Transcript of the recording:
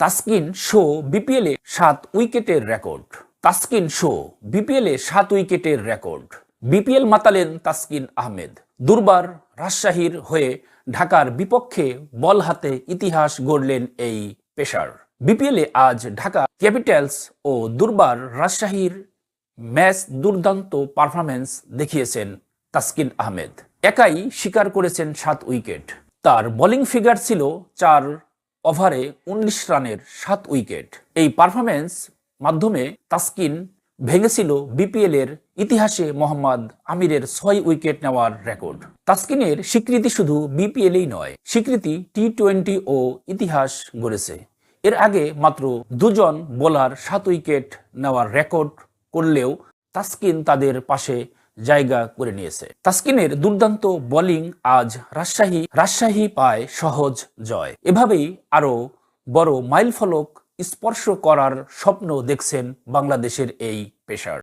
Taskin show বিপিএলে 7 উইকেটের record. Taskin show বিপিএলে 7 উইকেটের রেকর্ড। বিপিএল মাতালেন তাসকিন আহমেদ। দুর্বার রাজশাহীর হয়ে ঢাকার বিপক্ষে বল হাতে ইতিহাস গড়লেন এই পেসার। বিপিএলে আজ ঢাকা ক্যাপিটালস ও দুর্বার রাজশাহীর ম্যাচ দুর্দান্ত পারফরম্যান্স দেখিয়েছেন তাসকিন আহমেদ। একাই শিকার করেছেন 7 উইকেট। তার বোলিং ফিগার ছিল 4 ওভারে 19 রানের 7 উইকেট। এই পারফরম্যান্স মাধ্যমে তাসকিন ভেঙেছিল বিপিএল এর ইতিহাসে মোহাম্মদ আমিরের 6 উইকেট নেওয়ার রেকর্ড। তাসকিনের স্বীকৃতি শুধু বিপিএলেই নয়, স্বীকৃতি টি-20 ও ইতিহাস গড়েছে। এর আগে মাত্র 2 জন বোলার 7 উইকেট নেওয়ার রেকর্ড করলেও তাসকিন তাদের পাশে জায়গা করে নিয়েছে। তাসকিনের দুর্দান্ত বোলিং আজ রাজশাহী পায় সহজ জয়। এভাবেই আরো বড় মাইলফলক স্পর্শ করার স্বপ্ন দেখছেন বাংলাদেশের এই পেসার।